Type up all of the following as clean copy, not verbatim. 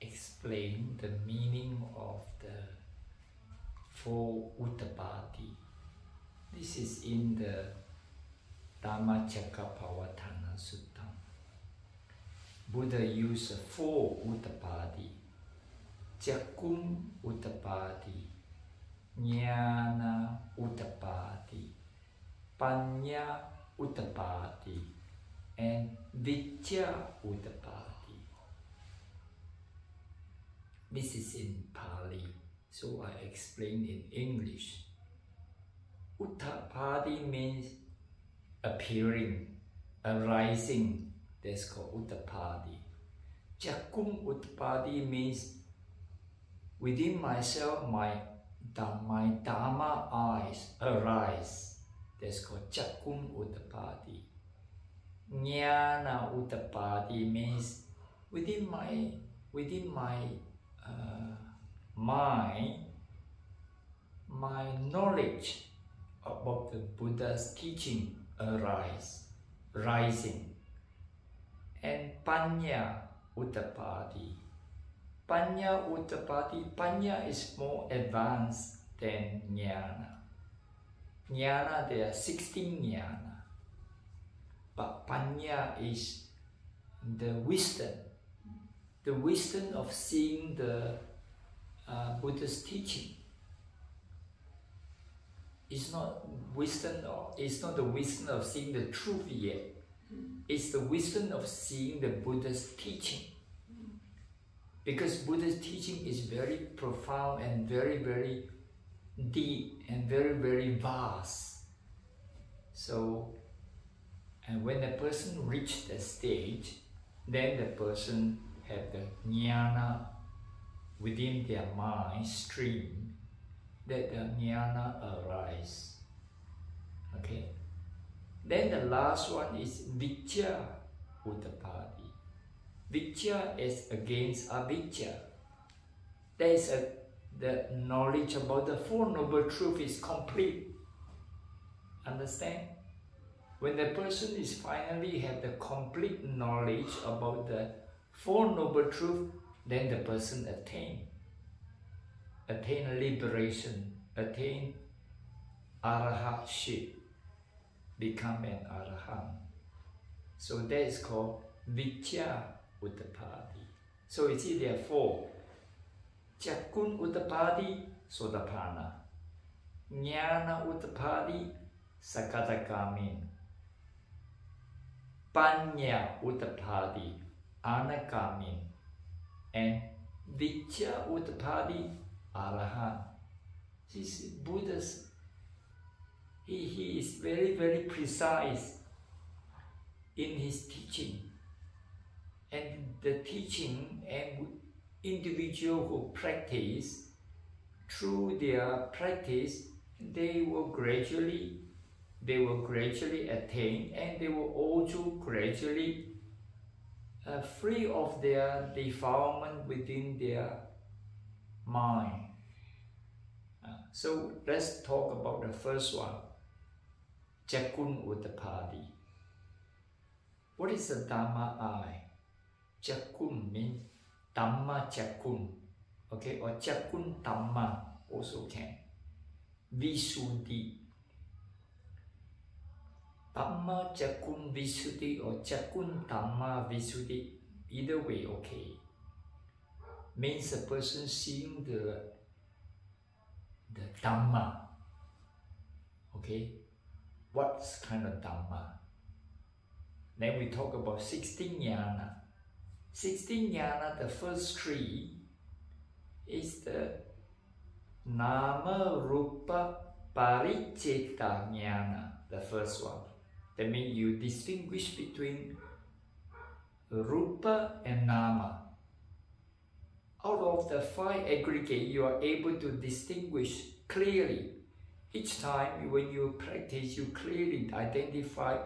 explain the meaning of the 4 udapati. This is in the Dhammacakkappavattana Sutta. Buddha used 4 udapati: Cakkhum udapati, Jnana udapati, Panna udapati, and vijja udapati. This is in Pali, so I explain in English. Udapati means appearing, arising. That's called udapati. Cakkhum udapati means within myself, my Dhamma eyes arise. That's called Cakkhum udapati. Jnana udapati means within my mind, my knowledge about the Buddha's teaching rising. And Panna udapati. Panna udapati. Panna is more advanced than Jnana. Jnana, there are 16 jnana. But Panna is the wisdom of seeing the Buddha's teaching. It's not the wisdom of seeing the truth yet. It's the wisdom of seeing the Buddha's teaching. Because Buddha's teaching is very profound and very, very deep and very, very vast. So, and when the person reaches that stage, then the person have the jnana within their mind stream, that the jnana arise. Okay. Then the last one is vijja udapati. Vijja is against avijja. There is the knowledge about the 4 Noble Truths is complete. Understand? When the person is finally have the complete knowledge about the 4 Noble Truths, then the person attain liberation, attain arahatship, become an arahant. So that is called vijja udapati. So you see there are 4. Cakkhum udapati, sotapanna. Jnana udapati, sakadagami. Panna udapati, anagami. And vijja udapati, arahant. This is Buddha's. He is very, very precise in his teaching. And the teaching and individual who practice, through their practice, they will gradually attain, and they will also gradually free of their defilement within their mind. So let's talk about the first one, Cakkhum udapati. What is the Dhamma eye? Cakkhum means Dhamma Cakkhum, okay, or Cakkhum Dhamma also can. Visuddhi. Dhamma Cakkhum Visuddhi or Cakkhum Dhamma Visuddhi, either way okay. Means a person seeing the Dhamma. Okay, what kind of Dhamma? Then we talk about 16 jnana. 16 jnana, the first 3 is the Nama Rupa Paricetta jnana, the first one. That means you distinguish between Rupa and Nama. Out of the 5 aggregate, you are able to distinguish clearly. Each time when you practice, you clearly identify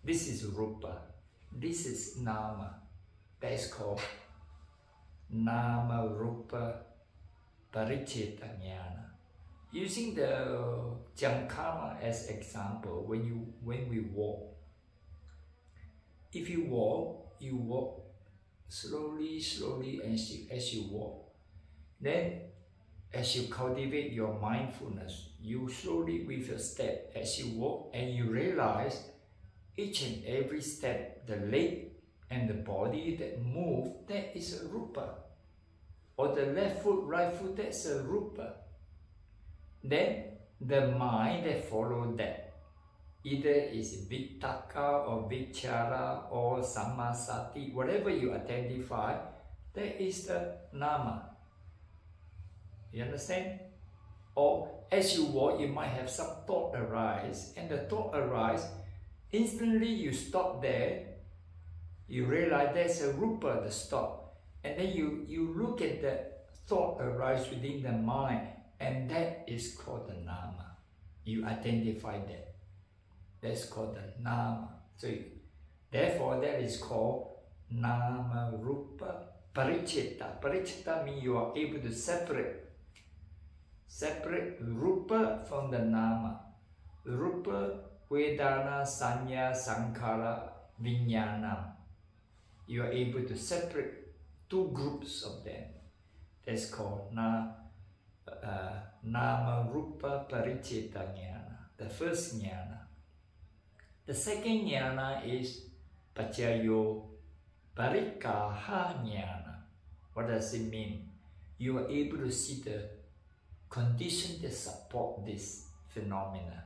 this is Rupa, this is Nama. That is called Nama Rupa Paricetta jnana. Using the Cakkhum as example, when we walk. If you walk slowly, slowly as you walk. Then as you cultivate your mindfulness, you slowly with your step as you walk, and you realize each and every step, the leg and the body that move, that is a rupa. Or the left foot, right foot, that's a rupa. Then the mind that follows that, either is vittaka or vichara or sammasati, whatever you identify, that is the nama. You understand? Or as you walk, you might have some thought arise, and the thought arise, instantly you stop there, you realize there's a rupa, the stop, and then you look at the thought arise within the mind, and that is called the nama. You identify that. That's called the nama. So therefore that is called nama rupa parichitta. Parichitta means you are able to separate rupa from the nama. Rupa, vedana, sanya, sankhara, vijnana. You are able to separate two groups of them. That's called nama rupa parichitta jnana. The first jnana. The second jnana is paccayyo parikkaha jnana. What does it mean? You are able to see the conditions that support this phenomena,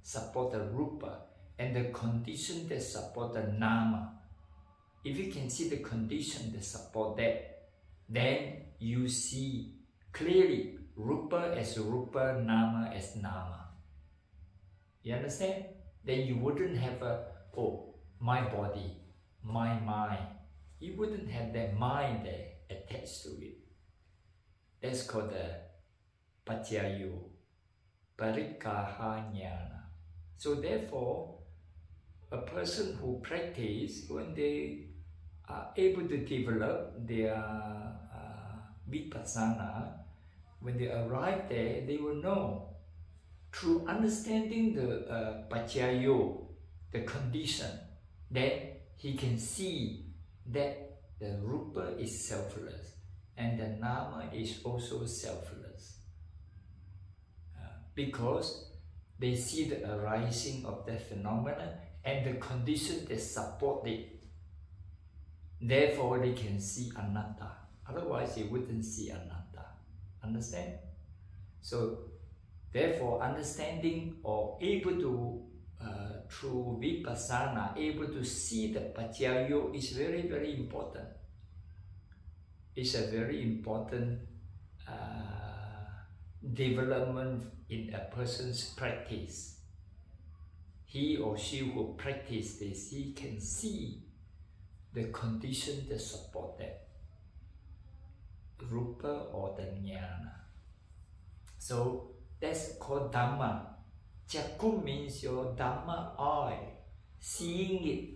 support the rupa, and the conditions that support the nama. If you can see the conditions that support that, then you see clearly rupa as rupa, nama as nama. You understand? Then you wouldn't have my body, my mind. You wouldn't have that mind there attached to it. That's called the paccayyo parikkaha jnana. So therefore, a person who practice, when they are able to develop their vipassana, when they arrive there, they will know. Through understanding the paccayyo, the condition, then he can see that the rupa is selfless and the nama is also selfless. Because they see the arising of the phenomena and the condition that support it. Therefore, they can see anatta. Otherwise, they wouldn't see anatta. Understand? So, therefore, understanding or able to, through vipassana, able to see the paccayyo is very, very important. It's a very important development in a person's practice. He or she who practice this, he can see the condition that support that rupa or the jnana. So that's called Dhamma. Cakkhum means your Dhamma eye, seeing it.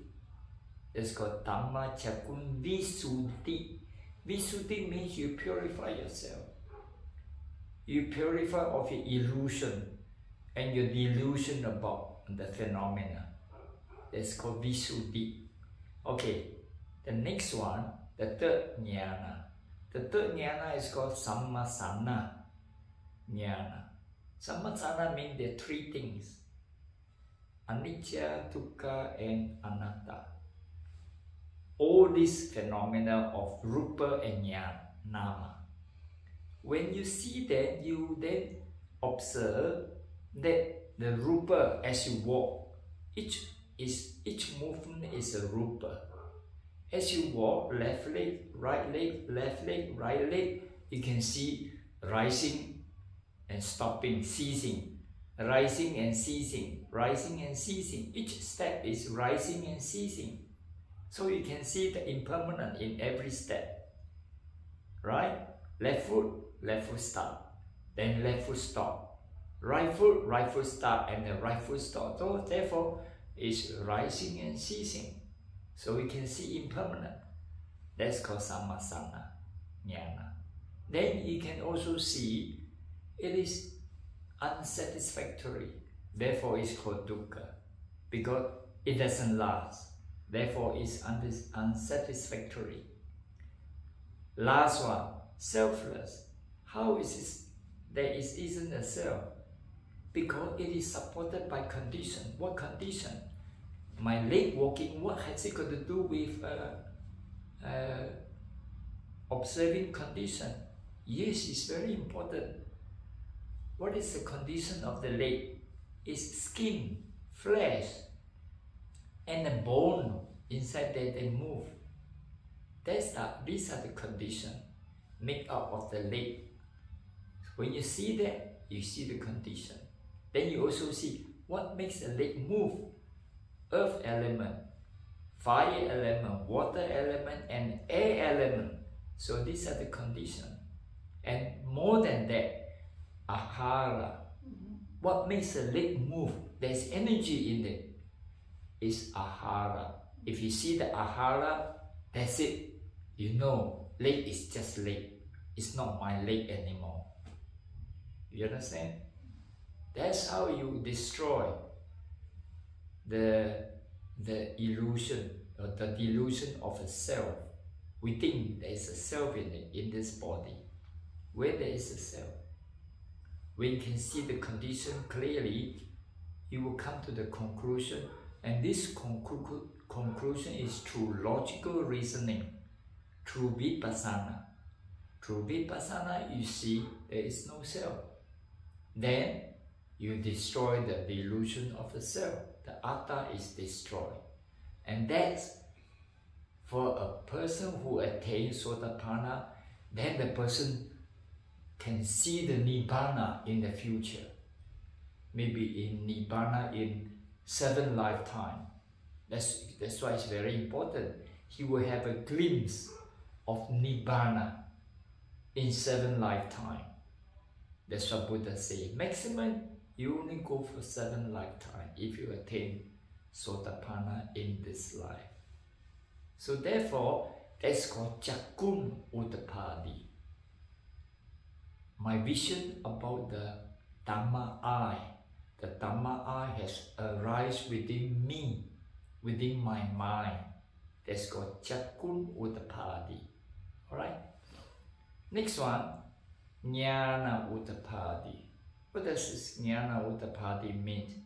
That's called Dhamma Cakkhum Visuddhi. Visuddhi means you purify yourself. You purify of your illusion and your delusion about the phenomena. That's called Visuddhi. Okay, the next one, the third jnana. The third jnana is called Sammasana jnana. Sammasana means there are three things: anicca, dukkha, and anatta. All these phenomena of rupa and nama. When you see that, you then observe that the rupa as you walk, each movement is a rupa. As you walk, left leg, right leg, left leg, right leg, you can see rising and stopping, ceasing, rising and ceasing, rising and ceasing. Each step is rising and ceasing. So you can see the impermanent in every step. Right? Left foot stop, then left foot stop. Right foot start, and then right foot stop. So therefore, it's rising and ceasing. So we can see impermanent. That's called Sammasana jnana. Then you can also see it is unsatisfactory. Therefore, it's called dukkha, because it doesn't last. Therefore, it's unsatisfactory. Last one, selfless. How is this? There isn't a self? Because it is supported by condition. What condition? My leg walking, what has it got to do with observing condition? Yes, it's very important. What is the condition of the leg? It's skin, flesh, and the bone inside there, they move. These are the conditions make up of the leg. When you see that, you see the condition. Then you also see what makes the leg move. Earth element, fire element, water element, and air element. So these are the conditions. And more than that, ahara. What makes the leg move? There's energy in it. It's ahara. If you see the ahara, that's it. You know, leg is just leg. It's not my leg anymore. You understand? That's how you destroy the illusion or the delusion of a self. We think there is a self in this body. Where there is a self, when you can see the condition clearly, you will come to the conclusion, and this conclusion is through logical reasoning, through vipassana. Through vipassana, you see there is no self. Then you destroy the delusion of the self. The atta is destroyed. And that's for a person who attains Sotapanna, then the person can see the Nibbana in the future. Maybe in Nibbana in 7 lifetimes. That's why it's very important. He will have a glimpse of Nibbana in 7 lifetimes. That's what Buddha says. Maximum, you only go for 7 lifetimes if you attain Sotapanna in this life. So therefore, that's called Cakkhum udapati. My vision about the Dhamma eye. The Dhamma eye has arisen within me, within my mind. That's called Cakkhum udapati. Alright? Next one, Jnana udapati. What does this Jnana udapati mean?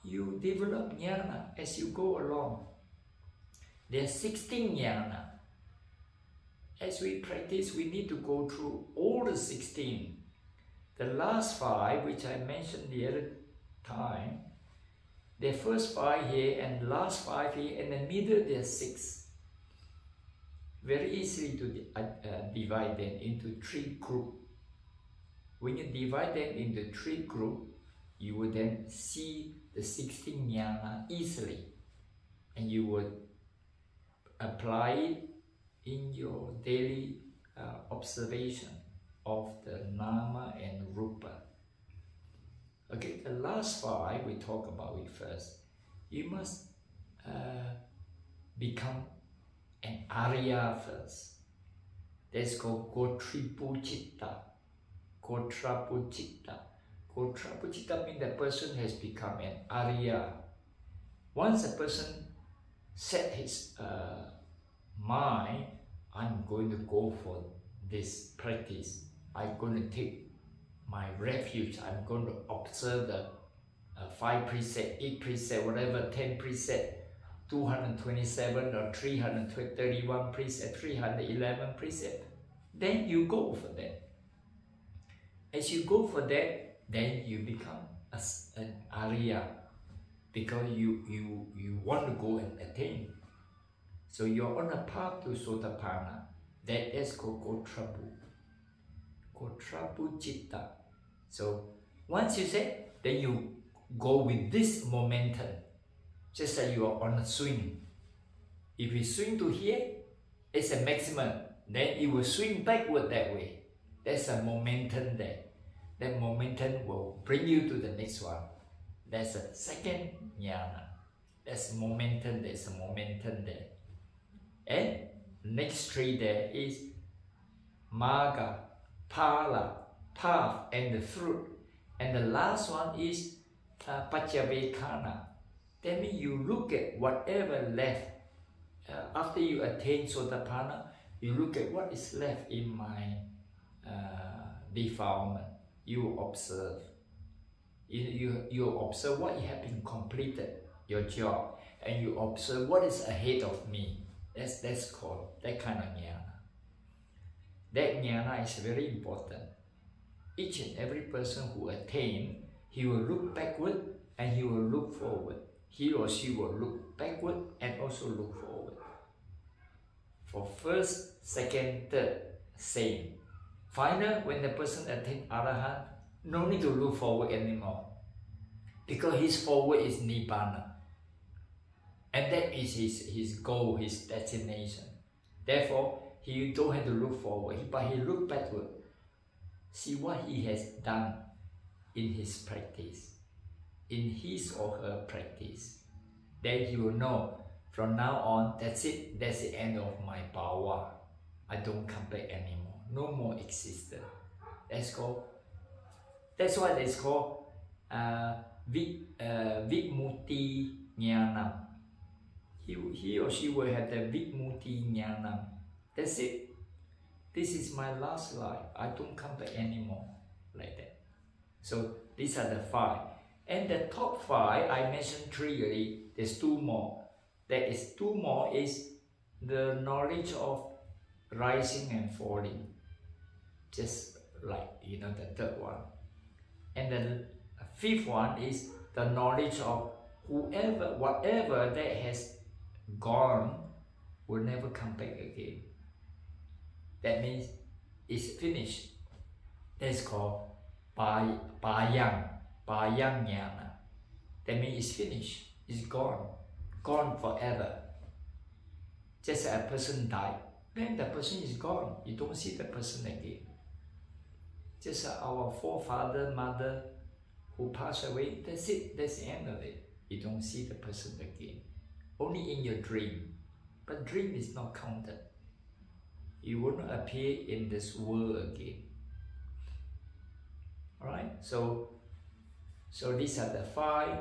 You develop jnana as you go along. There are 16 jnana. As we practice, we need to go through all the 16. The last 5, which I mentioned the other time, the first 5 here and last 5 here, and the middle there are 6. Very easily to divide them into 3 groups. When you divide them into 3 groups, you will then see the 16 jnana easily, and you would apply it in your daily observation of the nama and rupa. Okay, the last 5 we talk about it first. You must become an Arya first. That's called Gotripucitta. Gotrapucitta. Gotrapucitta means the person has become an Arya. Once a person set his mind, I'm going to go for this practice. I'm going to take my refuge. I'm going to observe the 5 precepts, 8 precepts, whatever, 10 precepts, 227 or 331 precepts, 311 precepts. Then you go for that. As you go for that, then you become an Arya, because you want to go and attain. So you're on a path to Sotapanna. That is called Gotrapu. Gotrapu Citta. So once you say, then you go with this momentum. Just like you are on a swing. If you swing to here, it's a maximum. Then it will swing backward that way. There's a momentum there. That momentum will bring you to the next one. That's a second jnana. There's momentum, there's a momentum there. And next 3 there is Magga, Phala, path, and the fruit. And the last one is Paccavekkhana. That means you look at whatever left after you attain Sotapanna, You look at what is left in my defilement. You observe. You observe what you have been completed, your job, and you observe what is ahead of me. That's called that kind of jnana. That jnana is very important. Each and every person who attain, he will look backward and he will look forward. He or she will look backward and also look forward. For first, second, third, same. Final, when the person attains Arahant, no need to look forward anymore. Because his forward is Nibbana. And that is his goal, his destination. Therefore, he don't have to look forward, but he look backward. See what he has done in his practice, in his or her practice. Then he will know, from now on, that's it, that's the end of my power. I don't come back anymore, no more existence. That's why it's called Vimutti Jnanam. He or she will have the Vimutti Jnanam. That's it. This is my last life. I don't come back anymore. Like that. So these are the 5. And the top 5, I mentioned 3 already. There's 2 more. There is 2 more is the knowledge of rising and falling. Just like, the 3rd one. And the 5th one is the knowledge of whatever that has gone will never come back again. That means it's finished. That's called Payang Jnana. That means it's finished. It's gone forever. Just as a person died, then the person is gone. You don't see the person again. Just as our forefather, mother who passed away, that's it. That's the end of it. You don't see the person again. Only in your dream. But dream is not counted. You will not appear in this world again. Alright? So these are the 5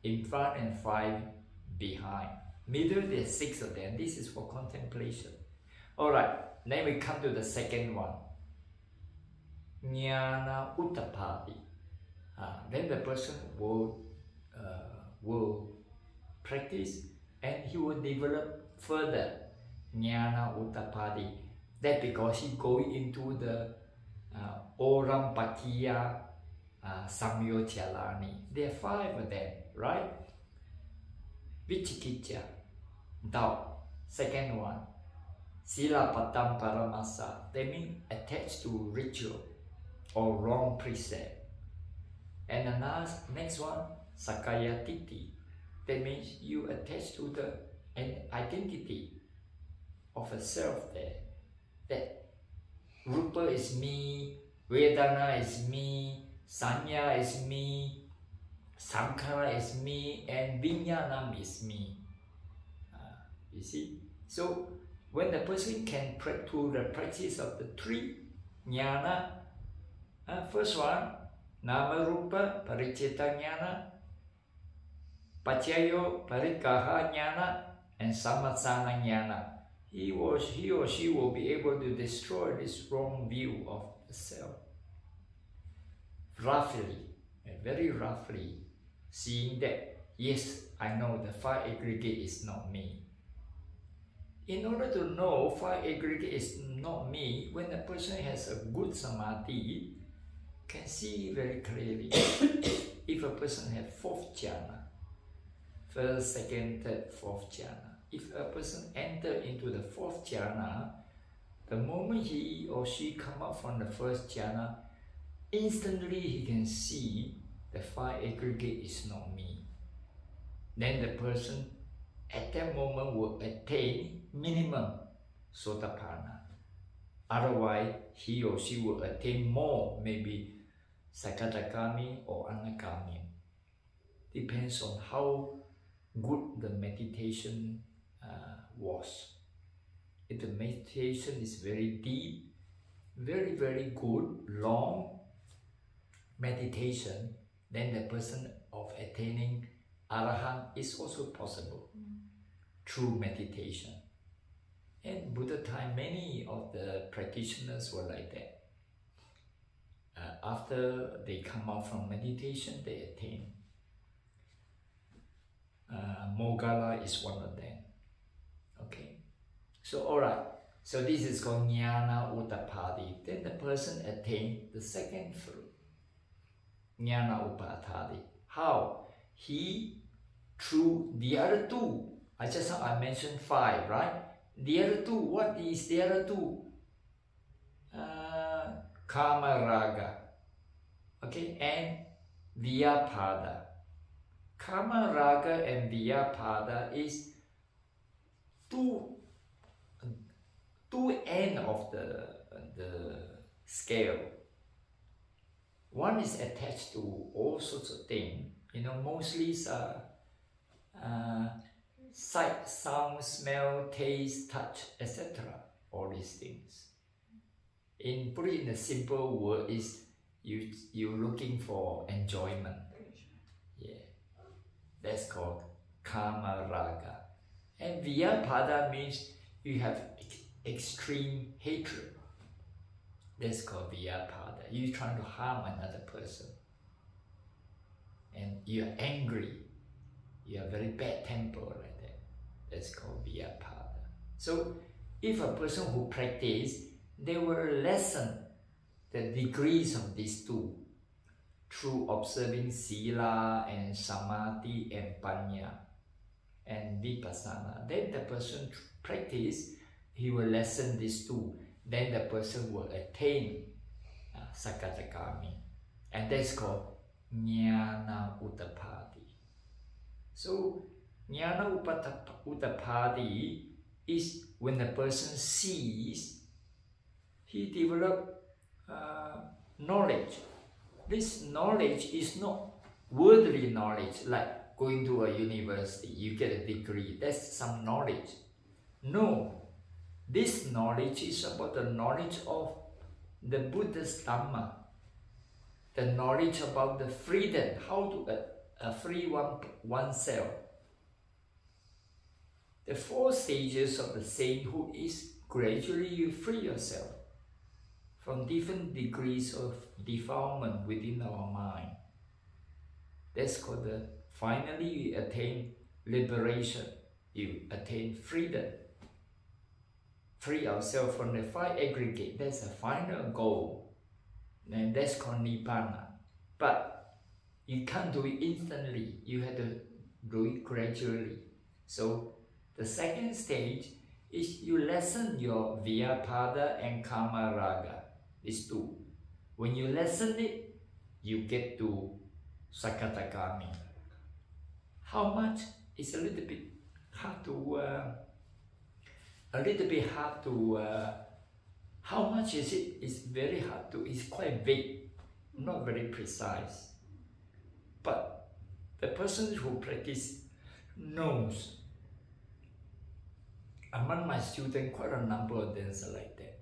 in front and 5 behind. Middle, there's 6 of them. This is for contemplation. Alright, then we come to the second one. Jnana udapati. Then the person will practice and he will develop further Jnana udapati. That because he going into the Oram Pakya Samyochalani. There are 5 of them, right? Vicikicca, doubt. Second one, Silapatam Paramasa. They mean attached to ritual or wrong precept. And the next one, Sakaya Titi. That means you attach to an identity of a self there. That Rupa is me, Vedana is me, Sanya is me, Sankhara is me, and Vijnanam is me. You see? So when the person can do the practice of the 3 jnana, first one, Nama Rupa Paricheta Jnana, Pachayo Parikaha Jnana, and Samatsana Jnana. He or she will be able to destroy this wrong view of the self. Roughly, very roughly, seeing that, yes, I know the 5 aggregate is not me. In order to know 5 aggregate is not me, when the person has a good samadhi, can see very clearly. If a person has 4th jhana, 1st, 2nd, 3rd, 4th jhana, if a person enter into the 4th jhana, the moment he or she come up from the 1st jhana, instantly he can see the 5 aggregate is not me. Then the person at that moment will attain minimum Sotapanna. Otherwise, he or she will attain more, maybe Sakadagami or Anagami. Depends on how good the meditation was. If the meditation is very deep, very, very good, long meditation, then the person of attaining Arahant is also possible through meditation. And Buddha time, many of the practitioners were like that. After they come out from meditation, they attain. Moggalla is one of them. Okay, so alright, so this is called Jnana Udapati. Then the person attained the second fruit, Jnana Upatati. How? He, through the other two, I mentioned 5, right? The other two, what is the other two? Kama Raga, okay, and Vyapada. Kama Raga and Vyapada is two ends of the scale. One is attached to all sorts of things, mostly sight, sound, smell, taste, touch, etc. All these things. Put it in a simple word, is you're looking for enjoyment. Yeah, that's called Kama Raga. And Vyapada means you have extreme hatred. That's called Vyapada. You're trying to harm another person. And you're angry. You have very bad temper like that. That's called Vyapada. So if a person who practices, they will lessen the degrees of these two through observing Sila and Samadhi and Panya and Vipassana. Then the person practice, he will lessen these two. Then the person will attain Sakadagami. And that's called Jnana Udapati. So Jnana Udapati is when the person sees, he develops knowledge. This knowledge is not worldly knowledge, like going to a university, you get a degree, that's some knowledge. No, this knowledge is about the knowledge of the Buddha's Dhamma, the knowledge about the freedom, how to free oneself. The 4 stages of the sainthood is gradually you free yourself from different degrees of defilement within our mind. That's called finally you attain liberation, you attain freedom. Free ourselves from the 5 aggregate, that's the final goal. And that's called Nibbana. But you can't do it instantly, you have to do it gradually. So the second stage is you lessen your Vyapada and Kama Raga. These two. When you lessen it, you get to Sakadagami. How much is a little bit hard to, how much is it? It's very hard to, it's quite vague, not very precise. But the person who practices knows. Among my students, quite a number of them are like that.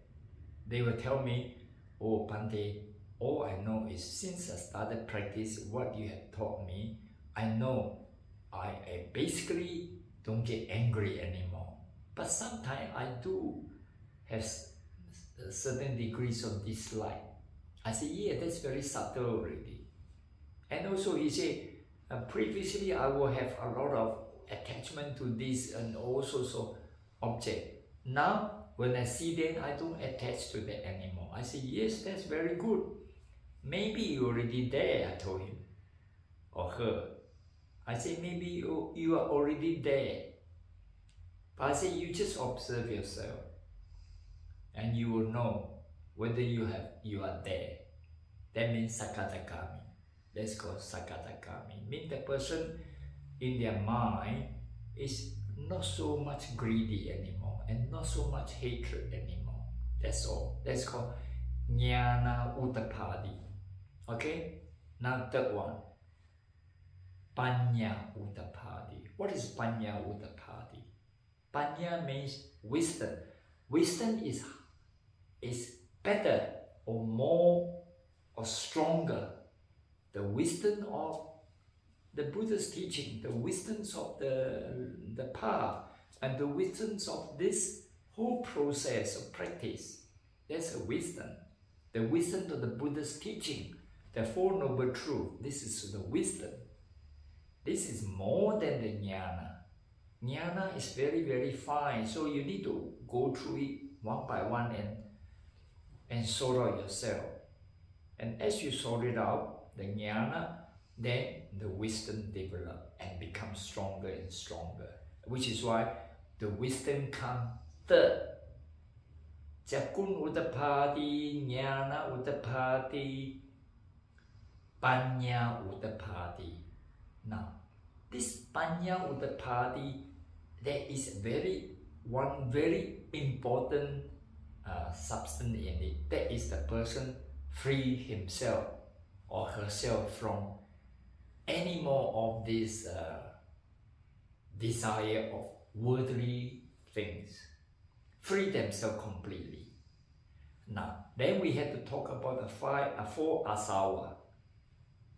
They will tell me, oh Bhante, all I know is since I started practice what you have taught me, I know I basically don't get angry anymore. But sometimes I do have certain degrees of dislike. I say, yeah, that's very subtle already. And also he said, previously I will have a lot of attachment to this and all sorts of object. Now, when I see them, I don't attach to that anymore. I say, yes, that's very good. Maybe you're already there, I told him, or her. I say, maybe you are already there. But I say, you just observe yourself, and you will know whether you are there. That means Sakadagami. That's called Sakadagami. Means the person in their mind is not so much greedy anymore and not so much hatred anymore. That's all. That's called Jnana Udapati. Okay? Now third one. Panya Udapati. What is Panya Udapati? Panya means wisdom. Wisdom is better or more or stronger. The wisdom of the Buddha's teaching, the wisdoms of the path, and the wisdoms of this whole process of practice. That's a wisdom. The wisdom of the Buddha's teaching, the Four Noble Truths. This is the wisdom. This is more than the jnana. Jnana is very, very fine, so you need to go through it one by one and sort out yourself. And as you sort it out, the jnana, then the wisdom develops and becomes stronger and stronger. Which is why the wisdom comes third. Cakkhum udapati, jnana udapati, panna udapati. Now, this panna udapati, there is one very important substance in it. That is the person free himself or herself from any more of this desire of worldly things. Free themselves completely. Now, then we have to talk about the four asawa.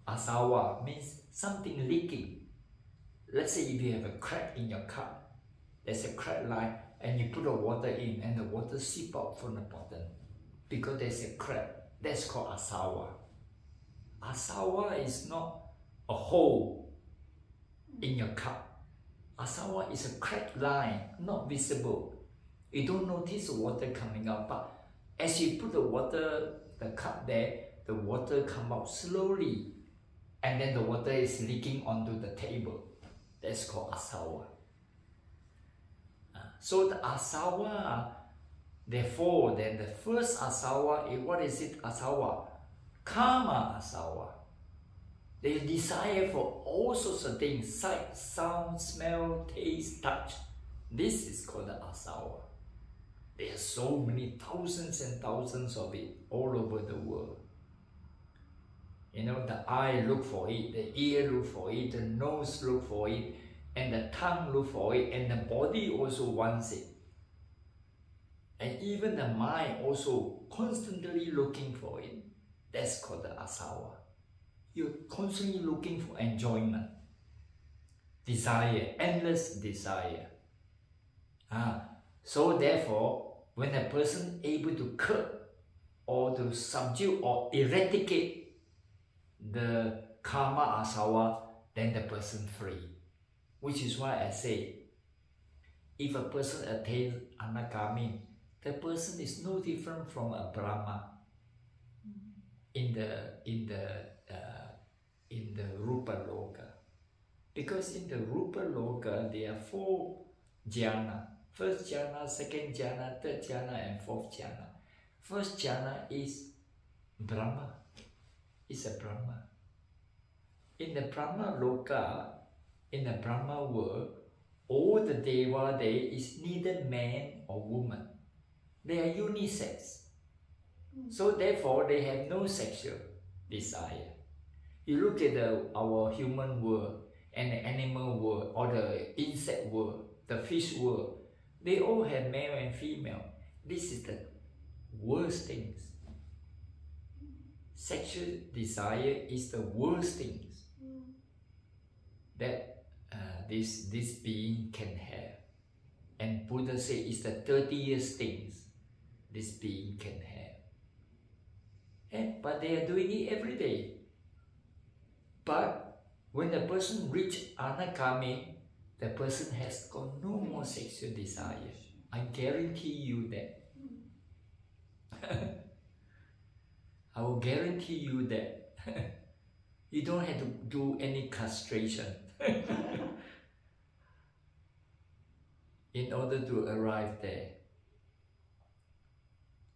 Asawa means something leaking. Let's say if you have a crack in your cup, there's a crack line, and you put the water in and the water seep out from the bottom because there's a crack. That's called asawa. Asawa is not a hole in your cup. Asawa is a cracked line, not visible. You don't notice the water coming out, but as you put the cup there, the water comes out slowly, and then the water is leaking onto the table. That's called asawa. So the asawa, therefore, then the first asawa, what is it? Asawa, karma asawa. They desire for all sorts of things: sight, sound, smell, taste, touch. This is called the asawa. There are so many thousands and thousands of it all over the world. You know, the eye look for it, the ear look for it, the nose look for it, and the tongue look for it, and the body also wants it. And even the mind also constantly looking for it. That's called the asawa. You're constantly looking for enjoyment, desire, endless desire. So therefore, when a person is able to curb or to subdue or eradicate the karma asawa, then the person free. Which is why I say, if a person attains anagami, the person is no different from a Brahma in the Rupa Loka. Because in the Rupa Loka, there are four jhana. First jhana, second jhana, third jhana, and fourth jhana. First jhana is Brahma. It's a Brahma. In the Brahma Loka, in the Brahma world, all the Deva there is neither man or woman. They are unisex. So therefore, they have no sexual desire. You look at our human world and the animal world or the insect world, the fish world, they all have male and female. This is the worst things. Sexual desire is the worst things that this being can have. And Buddha said it's the dirtiest things this being can have. But they are doing it every day. But when the person reaches anagami, the person has got no more sexual desire. I guarantee you that. I will guarantee you that. You don't have to do any castration in order to arrive there.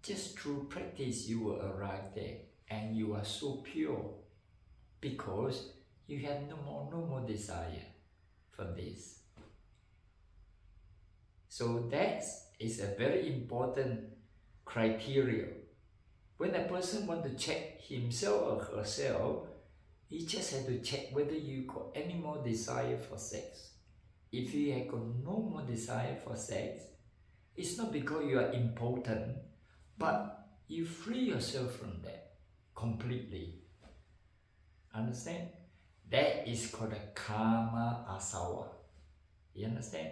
Just through practice you will arrive there, and you are so pure because you have no more desire for this. So that is a very important criteria. When a person wants to check himself or herself, he just has to check whether you got any more desire for sex. If you have got no more desire for sex, it's not because you are impotent, but you free yourself from that completely. Understand? That is called a karma asawa. You understand?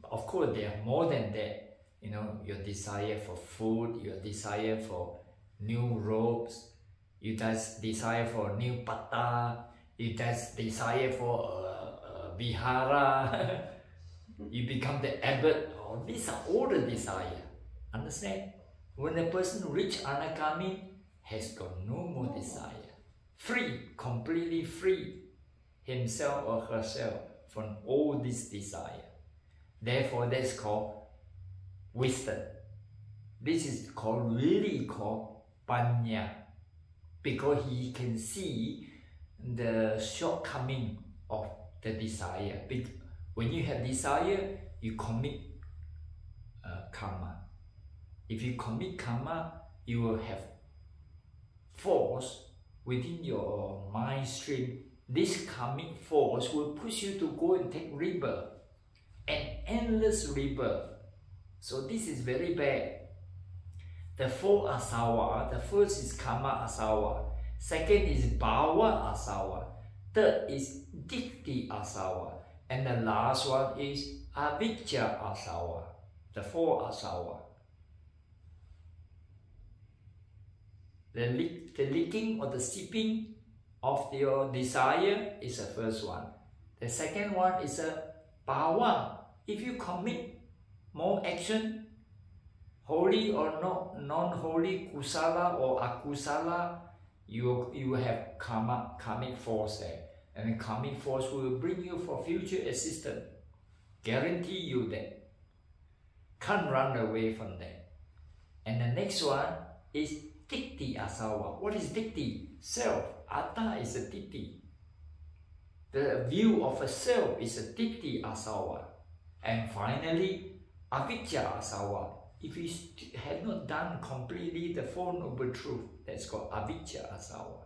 Of course, there are more than that. you know, your desire for food, your desire for new robes, you desire for new patta, you desire for vihara, you become the abbot. Oh, these are all the desire. Understand? When a person reach anagami, has got no more desire. Free, completely free himself or herself from all this desire. Therefore, that's called wisdom. This is really called panna, because he can see the shortcoming of the desire. When you have desire, you commit karma. If you commit karma, you will have force within your mind stream. This karmic force will push you to go and take rebirth, an endless rebirth. So this is very bad. The four asawa, the first is kama asawa, second is bhava asawa, third is ditthi asawa, and the last one is avijja asawa, the four asawa. The licking or the sipping of your desire is the first one. The second one is a bhava. If you commit more action, holy or non-holy, kusala or akusala, you have karmic force there. And the karmic force will bring you for future assistance. Guarantee you that. Can't run away from that. And the next one is ditthi asawa. What is ditthi? Self. Atta is a ditthi. The view of a self is a ditthi asawa. And finally, avijja asawa. If you have not done completely the Four Noble Truths, that's called avijja asawa.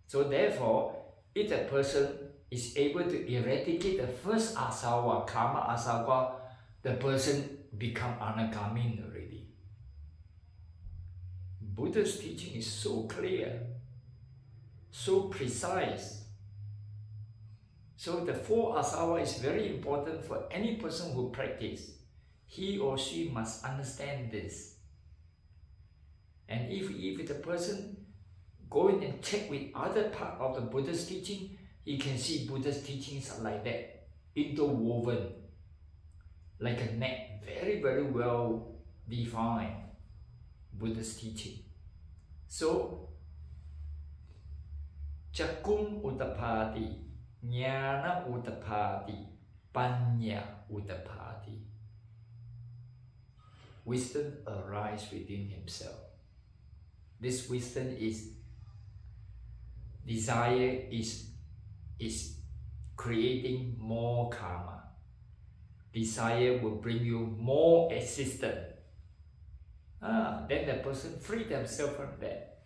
So therefore, if a person is able to eradicate the first asawa, karma asawa, the person become anagami already. Buddha's teaching is so clear, so precise. So the four asawa is very important for any person who practice. He or she must understand this. And if the person go in and check with other part of the Buddha's teaching, he can see Buddha's teachings are like that, interwoven, like a net, very, very well defined Buddha's teaching. So, Cakkhum udapati, jnana udapati, panna udapati. Wisdom arises within himself. This wisdom is desire is creating more karma. Desire will bring you more assistance. Then the person free themselves from that,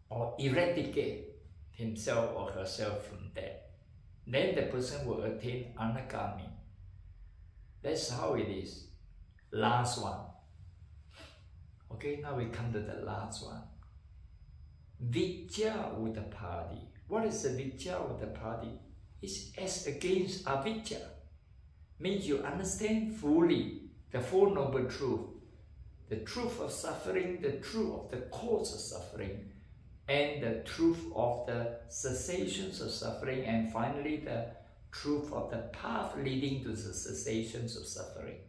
or eradicate himself or herself from that. Then the person will attain anagami. That's how it is. Last one. Okay, now we come to the last one. Vijja udapati. What is the vijja udapati? It's as against avijja. Means you understand fully the Four Noble Truths. The truth of suffering, the truth of the cause of suffering, and the truth of the cessations of suffering, and finally the truth of the path leading to the cessations of suffering.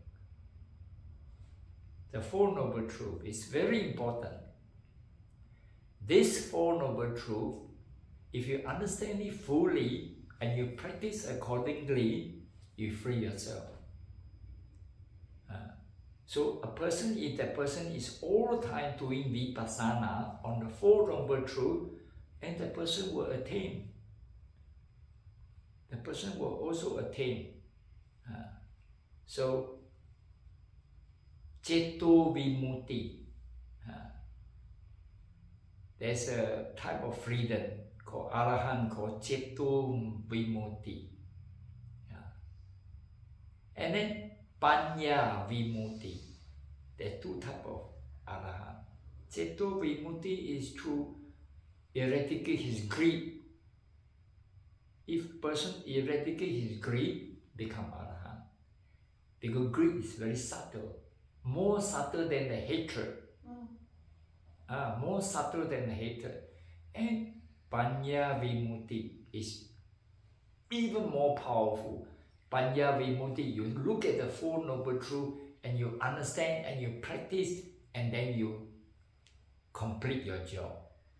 The Four Noble Truths is very important. This Four Noble Truths, if you understand it fully and you practice accordingly, you free yourself. So a person, if the person is all the time doing vipassana on the Four Noble Truths, and the person will attain. The person will also attain. So, Ceto Vimutti. There's a type of freedom called Arahant, called Ceto Vimutti. And then Panna Vimutti. There are two types of Arahant. Ceto Vimutti is to eradicate his greed. If person eradicate his greed, become Arahant. Because greed is very subtle, more subtle than the hatred. More subtle than the hatred. And Panya Vimutti is even more powerful. Panya Vimutti, you look at the Four Noble Truths and you understand and you practice and then you complete your job.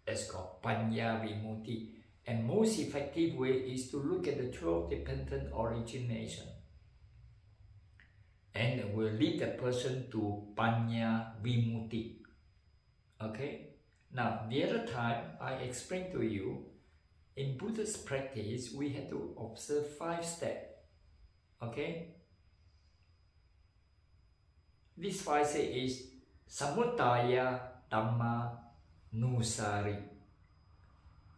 That's called Panya Vimutti. And most effective way is to look at the 12 dependent origination. And will lead the person to Panya Vimutti. Okay? Now, the other time I explained to you, in Buddha's practice, we had to observe 5 steps. Okay? This 5 steps is Samudaya Dhamma Nusari,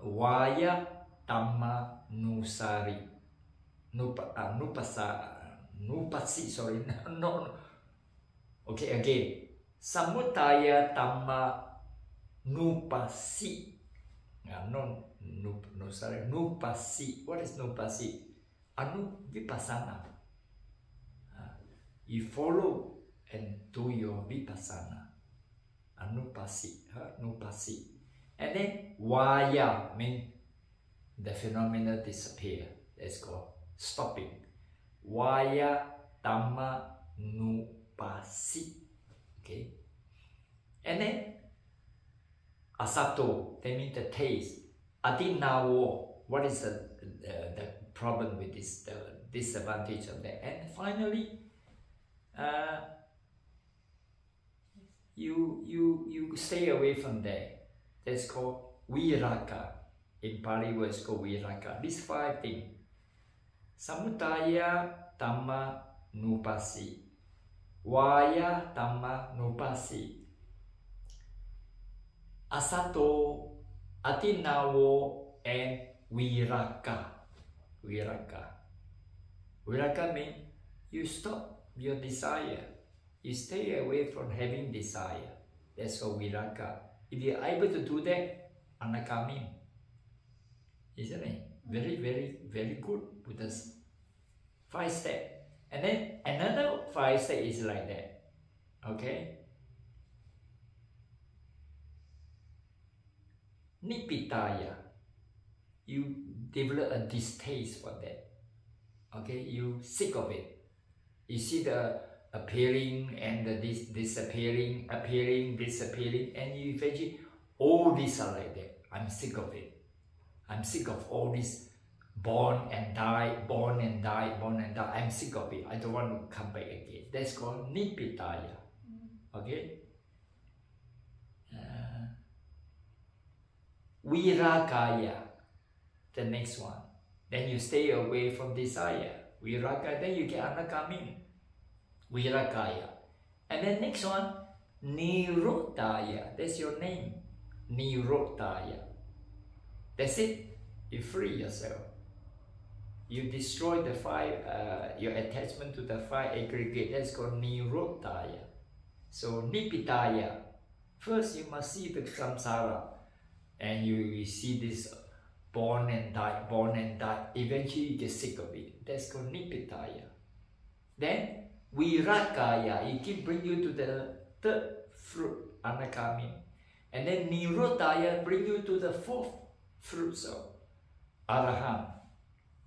Vaya Dhamma Nusari, Nupasi, sorry, no. Okay, again. Samudaya Dhamma Nupasi. Sorry, Nupasi. What is Nupasi? Vipassana. You follow and do your Vipassana. Nupasi. And then Vaya means the phenomena disappear. That's called stopping. Vaya Dhamma Nupasi. Okay. And then Asato, that means the taste. Adinawo, what is the problem with this, the disadvantage of that? And finally, you stay away from there. That's called Viraka. In Pali word it's called Viraka. These 5 things. Samudaya Dhamma Nupasi, Vaya Dhamma Nupasi, Asato, Adinawo, and Viraka. Viraka means you stop your desire. You stay away from having desire. That's called Viraka. If you are able to do that, Anagami. Isn't it? Very, very, very good Buddha's 5 steps. And then another 5 steps is like that. Okay? Nipitaya. You develop a distaste for that. Okay? You sick of it. You see the appearing and the disappearing, appearing, disappearing, and you eventually, all these are like that. I'm sick of it. I'm sick of all this born and die, born and die, born and die. I'm sick of it. I don't want to come back again. That's called Nipitaya. Okay? Virakaya, the next one. Then you stay away from desire. Viraka, then you get Anagami. Virakaya. And then next one, Nirodhaya. That's your name. Nirodhaya. That's it. You free yourself. You destroy the 5, your attachment to the 5 aggregate. That's called Nirodhaya. So Nipitaya. First you must see the samsara. And you see this born and die, born and die. Eventually you get sick of it. That's called Nipitaya. Then Virakaya. It can bring you to the 3rd fruit, Anagami. And then Nirodhaya bring you to the 4th fruits of Arahant.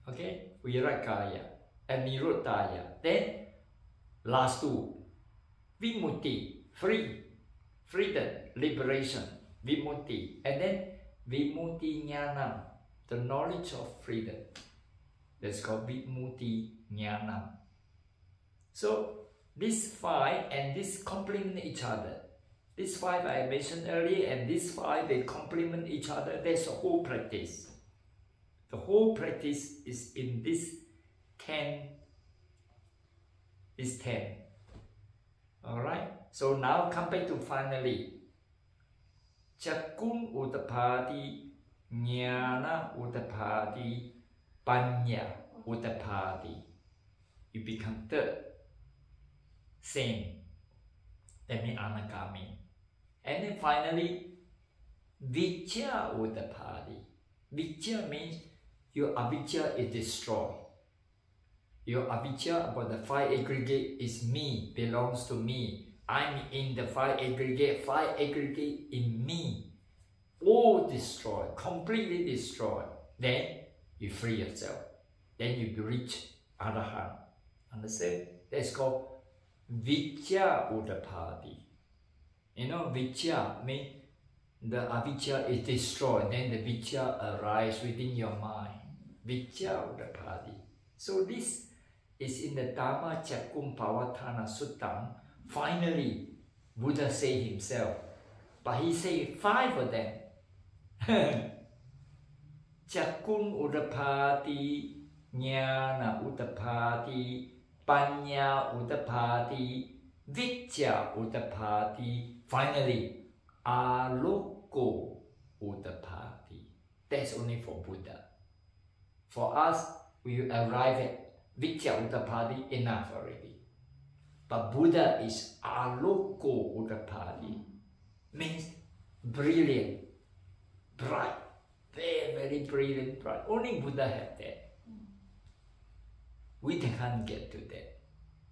Okay? Virakaya and Nirodhaya. Then last 2. Vimutti, free. Freedom, liberation. Vimutti. And then Vimutti Jnanam, the knowledge of freedom. That's called Vimutti Jnanam. So these 5 and this complement each other. These 5 I mentioned earlier, and these 5 they complement each other. That's the whole practice. The whole practice is in this 10. This 10. Alright? So now come back to finally. Cakkhum udapati, jnana udapati, panya udapati. You become 3rd. Same. That means Anagami. And then finally, vijja udapati. Vijja means your avijja is destroyed. Your avijja about the 5 aggregate is me, belongs to me. I'm in the 5 aggregate in me. All destroyed, completely destroyed. Then you free yourself. Then you reach Arahant. Understand? That's called vijja udapati. You know, vijja means the avijja is destroyed, then the vijja arises within your mind. Vijja udapati. So this is in the Dhamma Cakkhum Pavatthana Suttam. Finally, Buddha say himself, but he say 5 of them. Cakkhum udapati, jnana udapati, panya udapati, vijja udapati, finally, aloko udapati. That's only for Buddha. For us, we arrive at vijja udapati, enough already. But Buddha is aloko udapati, means brilliant, bright, very, very brilliant, bright. Only Buddha have that. We can't get to that.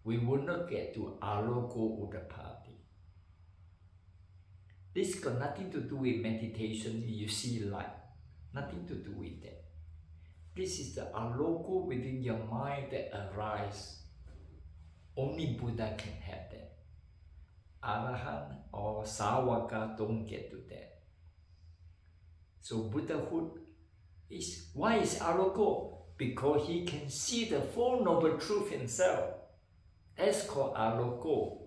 We will not get to aloko udapati. This got nothing to do with meditation, you see light. Nothing to do with that. This is the aloko within your mind that arises. Only Buddha can have that. Arahant or Sāvaka don't get to that. So Buddhahood is, why is aloko? Because he can see the Four Noble Truths himself. That's called aloko.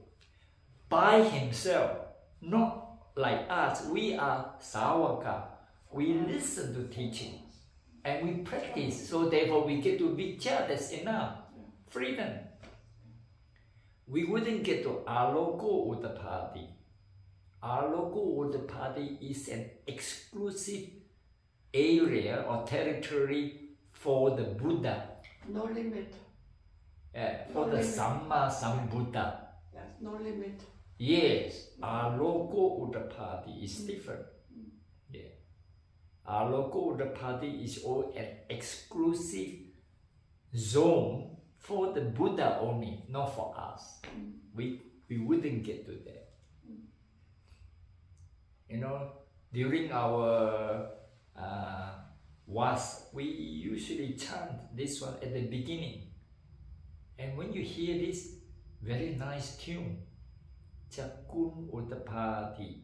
By himself, not like us. We are Sāvaka. We listen to teachings and we practice. So therefore we get to vijja, that's enough. Freedom. We wouldn't get to aloko udapati. Aloko udapati is an exclusive area or territory for the Buddha. No limit. For No the limit. Samma Sambuddha. Yes, no limit. Yes, aloko udapati is different. Yeah. Aloko udapati is all an exclusive zone for the Buddha only, not for us. We wouldn't get to that. You know, during our was, we usually chant this one at the beginning. And when you hear this very nice tune, Cakkhum udapati,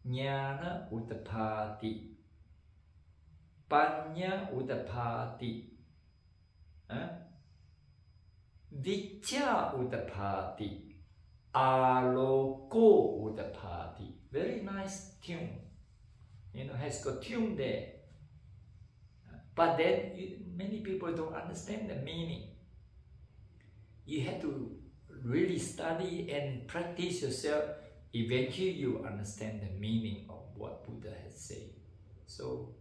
jnana udapati, panya udapati, vijja udapati, aloko udapati. Very nice tune. You know, has got tune there. But then many people don't understand the meaning. You have to really study and practice yourself. Eventually you understand the meaning of what Buddha has said. So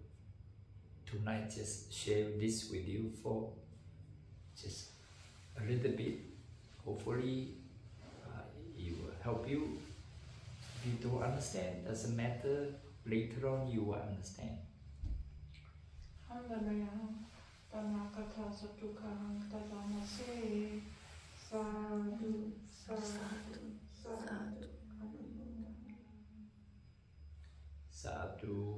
tonight just share this with you for just a little bit. Hopefully it will help you. If you don't understand, doesn't matter. Later on you will understand. Hamdanayam, Tanakatha Satukaham, Tadanase, Sadhu, Sadhu, Sadhu. Sadhu.